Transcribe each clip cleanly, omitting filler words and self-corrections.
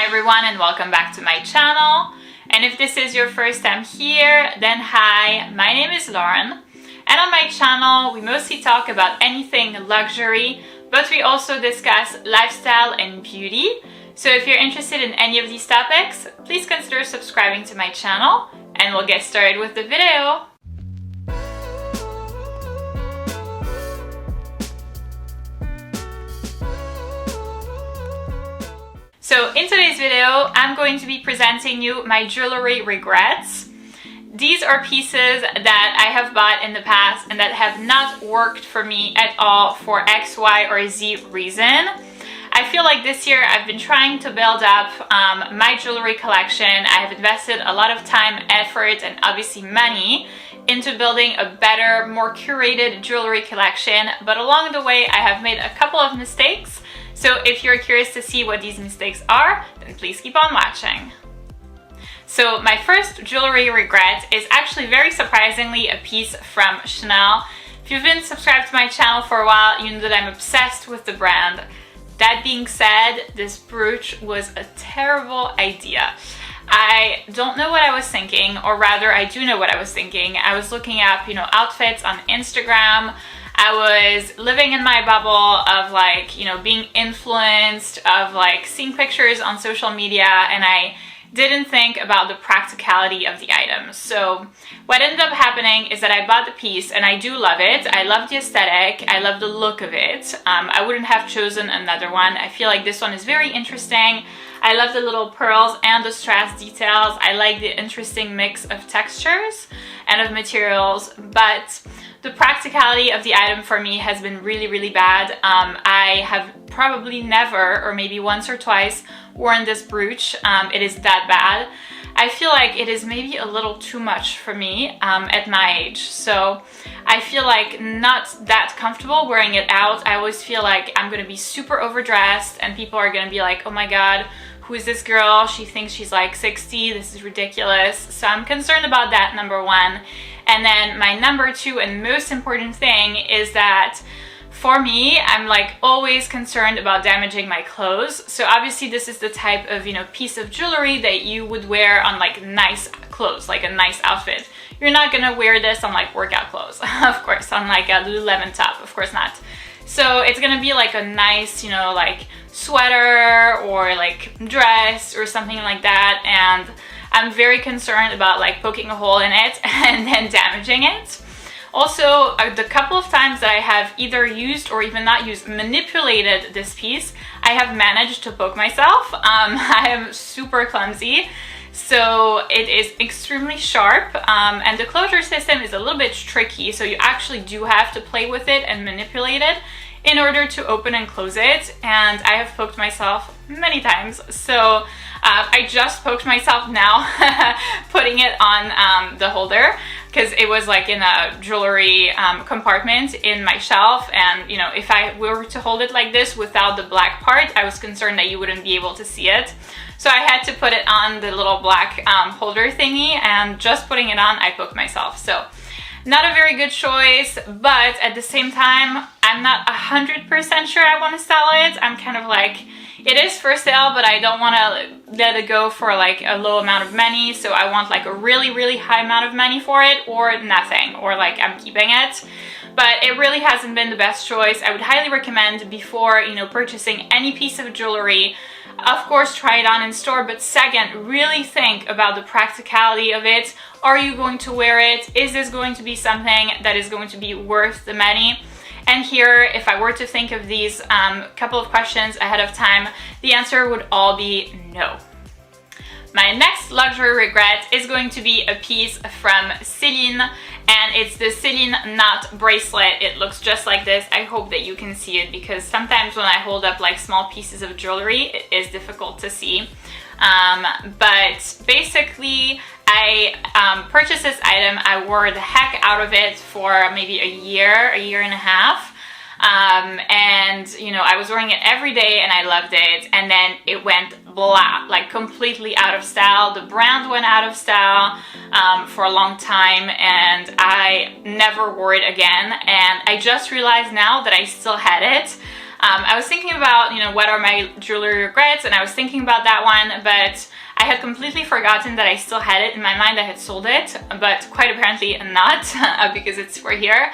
Hi everyone and welcome back to my channel. And if this is your first time here, then hi, my name is Lauren. And on my channel, we mostly talk about anything luxury, but we also discuss lifestyle and beauty. So if you're interested in any of these topics, please consider subscribing to my channel and we'll get started with the video. So in today's video, I'm going to be presenting you my jewelry regrets. These are pieces that I have bought in the past and that have not worked for me at all for X, Y, or Z reason. I feel like this year I've been trying to build up my jewelry collection. I have invested a lot of time, effort, and obviously money into building a better, more curated jewelry collection. But along the way, I have made a couple of mistakes. So if you're curious to see what these mistakes are, then please keep on watching. So my first jewelry regret is actually very surprisingly a piece from Chanel. If you've been subscribed to my channel for a while, you know that I'm obsessed with the brand. That being said, this brooch was a terrible idea. I don't know what I was thinking, or rather I do know what I was thinking. I was looking up, outfits on Instagram. I was living in my bubble of being influenced, of seeing pictures on social media, and I didn't think about the practicality of the items. So what ended up happening is that I bought the piece and I do love it. I love the aesthetic. I love the look of it. I wouldn't have chosen another one. I feel like this one is very interesting. I love the little pearls and the strass details. I like the interesting mix of textures and of materials, but the practicality of the item for me has been really, really bad. I have probably never, or maybe once or twice, worn this brooch. It is that bad. I feel like it is maybe a little too much for me at my age. So I feel like not that comfortable wearing it out. I always feel like I'm gonna be super overdressed and people are gonna be like, oh my God, who is this girl? She thinks she's like 60, this is ridiculous. So I'm concerned about that, number one. And then my number two and most important thing is that for me, I'm always concerned about damaging my clothes. So obviously this is the type of, piece of jewelry that you would wear on nice clothes, like a nice outfit. You're not gonna wear this on workout clothes, of course, on a Lululemon top, of course not. So it's gonna be a nice, sweater or dress or something like that. And I'm very concerned about poking a hole in it and then damaging it. Also, the couple of times that I have either used or even not used, manipulated this piece, I have managed to poke myself. I am super clumsy, so it is extremely sharp, and the closure system is a little bit tricky, so you actually do have to play with it and manipulate it in order to open and close it, and I have poked myself many times. So I just poked myself now putting it on the holder, because it was in a jewelry compartment in my shelf, and if I were to hold it like this without the black part, I was concerned that you wouldn't be able to see it. So I had to put it on the little black holder thingy, and just putting it on, I poked myself. So not a very good choice, but at the same time, I'm not 100% sure I want to sell it. I'm kind of it is for sale, but I don't want to let it go for a low amount of money. So I want a really, really high amount of money for it, or nothing, or I'm keeping it. But it really hasn't been the best choice. I would highly recommend before, purchasing any piece of jewelry, of course, try it on in store, but second, really think about the practicality of it. Are you going to wear it? Is this going to be something that is going to be worth the money? And here, if I were to think of these couple of questions ahead of time, the answer would all be no. My next luxury regret is going to be a piece from Celine, and it's the Celine knot bracelet. It looks just like this. I hope that you can see it, because sometimes when I hold up small pieces of jewelry, it is difficult to see. But basically, I purchased this item. I wore the heck out of it for maybe a year and a half. And I was wearing it every day and I loved it, and then it went blah, completely out of style. The brand went out of style for a long time, and I never wore it again. And I just realized now that I still had it. I was thinking about, you know, what are my jewelry regrets, and I was thinking about that one, but I had completely forgotten that I still had it. In my mind, I had sold it, but quite apparently not, because it's for here.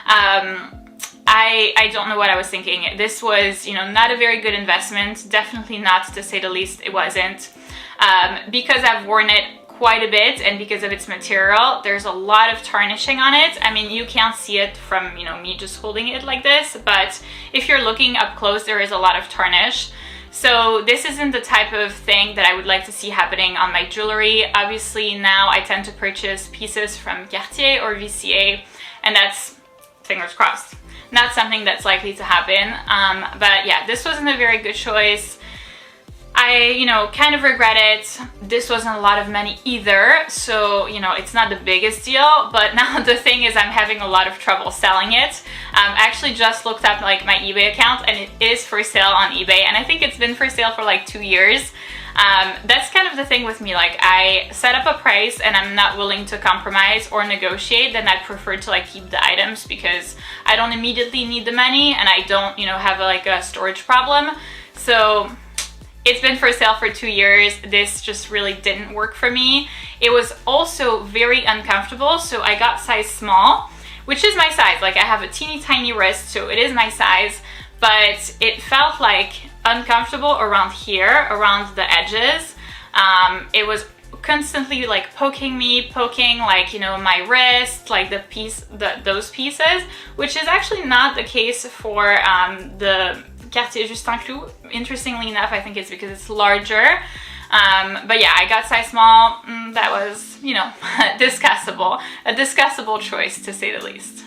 I don't know what I was thinking. This was, you know, not a very good investment. Definitely not, to say the least, it wasn't. Because I've worn it quite a bit, and because of its material, there's a lot of tarnishing on it. I mean, you can't see it from, you know, me just holding it like this, but if you're looking up close, there is a lot of tarnish. So this isn't the type of thing that I would like to see happening on my jewelry. Obviously now I tend to purchase pieces from Cartier or VCA, and that's, fingers crossed, not something that's likely to happen. But yeah, this wasn't a very good choice. I, you know, kind of regret it. This wasn't a lot of money either, so, you know, it's not the biggest deal, but now the thing is I'm having a lot of trouble selling it. I actually just looked up like my eBay account, and it is for sale on eBay, and I think it's been for sale for like 2 years. That's kind of the thing with me, like I set up a price and I'm not willing to compromise or negotiate, then I prefer to like keep the items because I don't immediately need the money, and I don't, you know, have like a storage problem. So it's been for sale for 2 years. This just really didn't work for me. It was also very uncomfortable, so I got size small, which is my size. Like I have a teeny tiny wrist, so it is my size, but it felt like uncomfortable around here, around the edges. It was constantly like poking like, you know, my wrist, like those pieces, which is actually not the case for the Cartier Justin Clou. Interestingly enough, I think it's because it's larger. But yeah, I got size small. That was, you know, a discussable choice, to say the least.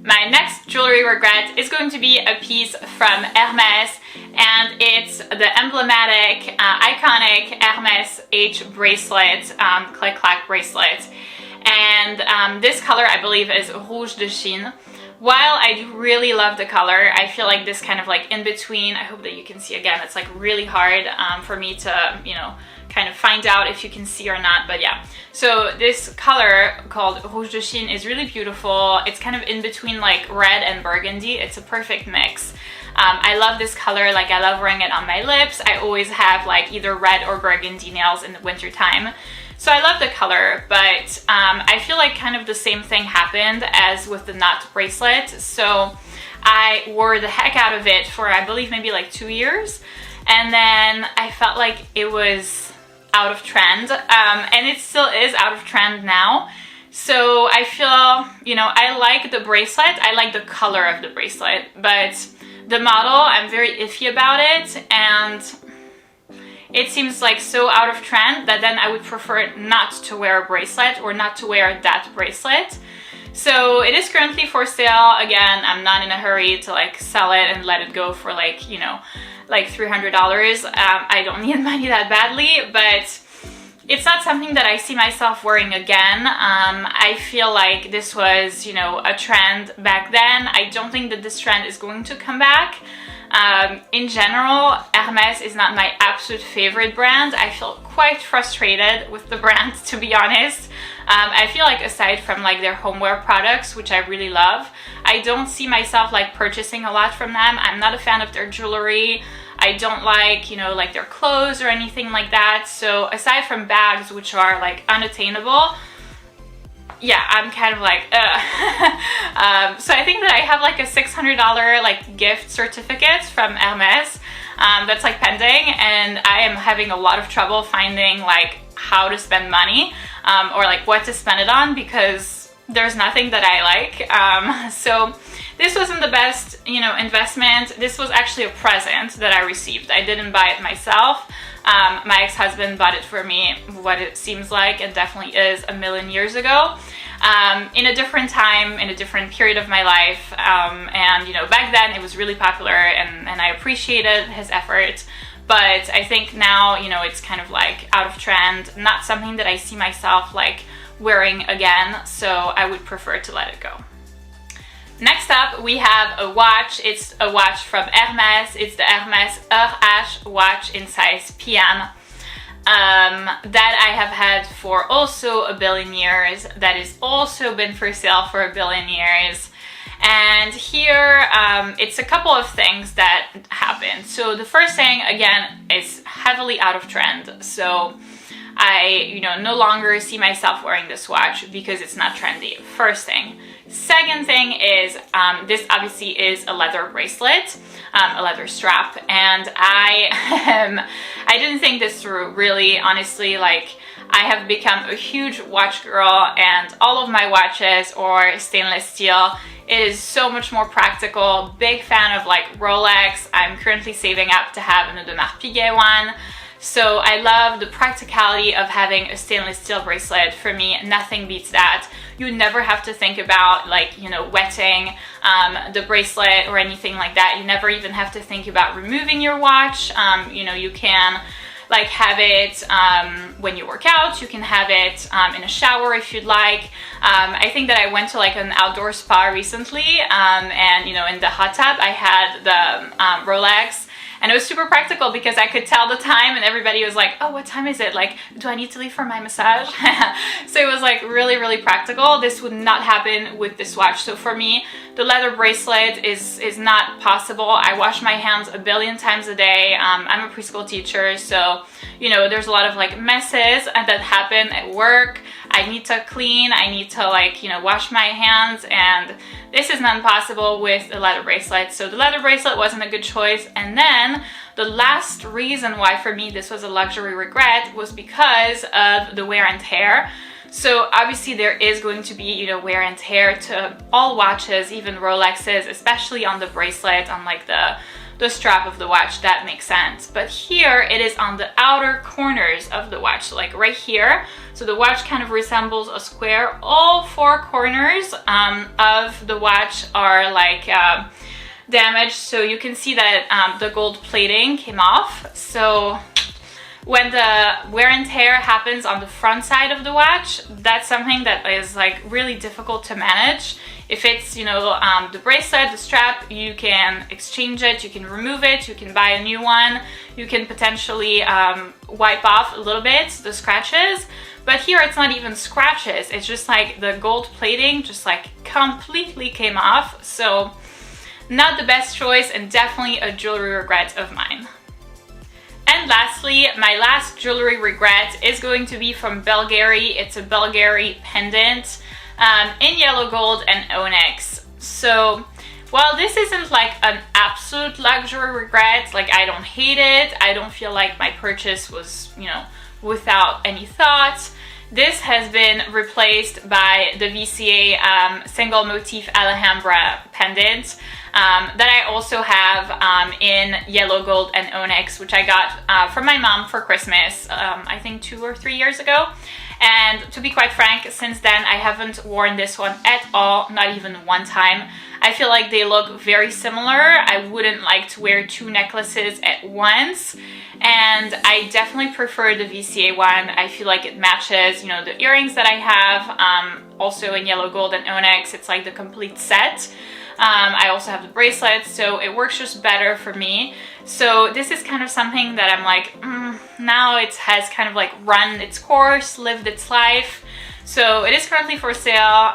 My next jewelry regret is going to be a piece from Hermes, and it's the emblematic, iconic Hermes H bracelet, click-clack bracelet. And this color, I believe, is Rouge de Chine. While I do really love the color, I feel like this kind of like in between, I hope that you can see again, it's like really hard for me to, you know, kind of find out if you can see or not, but yeah. So this color called Rouge de Chine is really beautiful. It's kind of in between like red and burgundy. It's a perfect mix. I love this color, like I love wearing it on my lips. I always have like either red or burgundy nails in the winter time. So I love the color, but I feel like kind of the same thing happened as with the knot bracelet. So I wore the heck out of it for, I believe, maybe like 2 years. And then I felt like it was out of trend, and it still is out of trend now. So I feel, you know, I like the bracelet, I like the color of the bracelet, but the model, I'm very iffy about it, and it seems like so out of trend that then I would prefer not to wear a bracelet or not to wear that bracelet. So it is currently for sale. Again, I'm not in a hurry to like sell it and let it go for like, you know, like $300. I don't need money that badly, but it's not something that I see myself wearing again. I feel like this was, you know, a trend back then. I don't think that this trend is going to come back. In general, Hermes is not my absolute favorite brand. I feel quite frustrated with the brand, to be honest. I feel like aside from like their homeware products, which I really love, I don't see myself like purchasing a lot from them. I'm not a fan of their jewelry. I don't like, you know, like their clothes or anything like that. So aside from bags, which are like unattainable, yeah, I'm kind of like, so I think that I have like a $600 like gift certificate from Hermes that's like pending, and I am having a lot of trouble finding like how to spend money or like what to spend it on, because there's nothing that I like. So this wasn't the best, you know, investment. This was actually a present that I received. I didn't buy it myself. My ex-husband bought it for me, what it seems like, and definitely is, a million years ago. In a different time, in a different period of my life, and you know, back then it was really popular, and I appreciated his effort, but I think now, you know, it's kind of like out of trend, not something that I see myself like wearing again, so I would prefer to let it go. Next up, we have a watch. It's a watch from Hermes. It's the Hermes H watch in size PM. That I have had for also 1 billion years, that has also been for sale for 1 billion years, And here it's a couple of things that happen. So the first thing, again, is heavily out of trend. So I, no longer see myself wearing this watch because it's not trendy. First thing. Second thing is this obviously is a leather bracelet, a leather strap, and I didn't think this through, really, honestly. Like, I have become a huge watch girl, and all of my watches are stainless steel. It is so much more practical. Big fan of like Rolex. I'm currently saving up to have an Audemars Piguet one. So I love the practicality of having a stainless steel bracelet. For me, nothing beats that. You never have to think about like, wetting the bracelet or anything like that. You never even have to think about removing your watch. You can like have it when you work out. You can have it in a shower if you'd like. I think that I went to like an outdoor spa recently, and in the hot tub I had the Rolex. And it was super practical because I could tell the time, and everybody was like, oh, what time is it? Like, do I need to leave for my massage? So it was like really, really practical. This would not happen with this watch. So for me, the leather bracelet is not possible. I wash my hands a billion times a day. I'm a preschool teacher, so there's a lot of like messes that happen at work. I need to clean, I need to like, wash my hands, and this is not possible with the leather bracelet. So the leather bracelet wasn't a good choice. And then the last reason why for me this was a luxury regret was because of the wear and tear. So obviously there is going to be, wear and tear to all watches, even Rolexes, especially on the bracelet, on like the strap of the watch. That makes sense. But here it is on the outer corners of the watch, so like right here. So the watch kind of resembles a square. All four corners of the watch are like damaged. So you can see that the gold plating came off. So when the wear and tear happens on the front side of the watch, that's something that is like really difficult to manage. If it's, the bracelet, the strap, you can exchange it, you can remove it, you can buy a new one, you can potentially wipe off a little bit the scratches. But here it's not even scratches, it's just like the gold plating just like completely came off. So not the best choice, and definitely a jewelry regret of mine. And lastly, my last jewelry regret is going to be from Bulgari. It's a Bulgari pendant in yellow gold and onyx. So while this isn't like an absolute luxury regret, like I don't hate it, I don't feel like my purchase was, without any thought, this has been replaced by the VCA single motif Alhambra pendant that I also have in yellow gold and onyx, which I got from my mom for Christmas, I think 2 or 3 years ago. And to be quite frank, since then I haven't worn this one at all, not even one time. I feel like they look very similar. I wouldn't like to wear 2 necklaces at once, and I definitely prefer the VCA one. I feel like it matches, the earrings that I have, also in yellow gold and onyx. It's like the complete set. I also have the bracelets, so it works just better for me. So this is kind of something that I'm like, now it has kind of like run its course, lived its life. So it is currently for sale.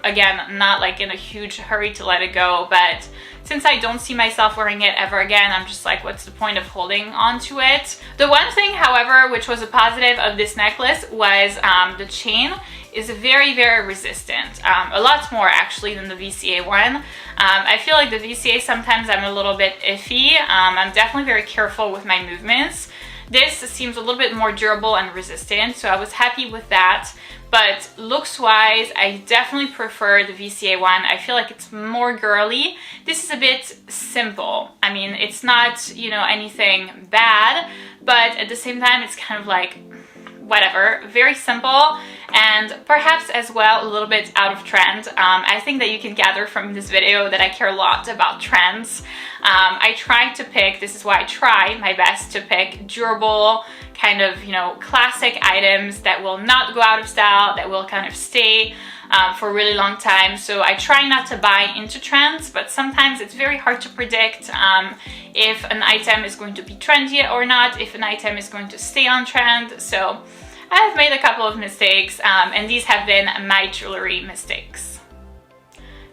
Again, not like in a huge hurry to let it go, but since I don't see myself wearing it ever again, I'm just like, what's the point of holding on to it? The one thing, however, which was a positive of this necklace was the chain is very, very resistant. A lot more actually than the VCA one. I feel like the VCA sometimes I'm a little bit iffy. I'm definitely very careful with my movements. This seems a little bit more durable and resistant, so I was happy with that. But looks-wise, I definitely prefer the VCA one. I feel like it's more girly. This is a bit simple. I mean, it's not, anything bad, but at the same time, it's kind of like, whatever, very simple, and perhaps as well a little bit out of trend. I think that you can gather from this video that I care a lot about trends. I try to pick, this is why I try my best to pick durable, kind of, classic items that will not go out of style, that will kind of stay for a really long time. So I try not to buy into trends, but sometimes it's very hard to predict if an item is going to be trendy or not, if an item is going to stay on trend. So I've made a couple of mistakes, and these have been my jewelry mistakes.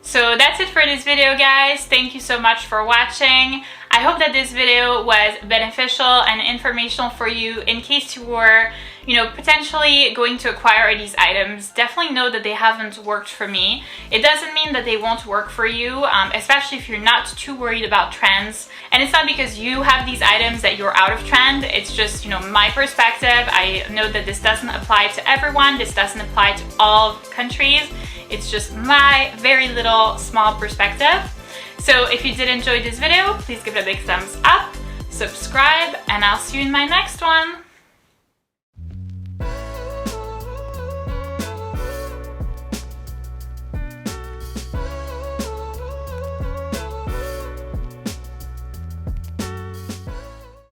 So that's it for this video, guys. Thank you so much for watching. I hope that this video was beneficial and informational for you in case you were, potentially going to acquire these items. Definitely know that they haven't worked for me. It doesn't mean that they won't work for you, especially if you're not too worried about trends. And it's not because you have these items that you're out of trend. It's just, my perspective. I know that this doesn't apply to everyone. This doesn't apply to all countries. It's just my very little small perspective. So if you did enjoy this video, please give it a big thumbs up, subscribe, and I'll see you in my next one.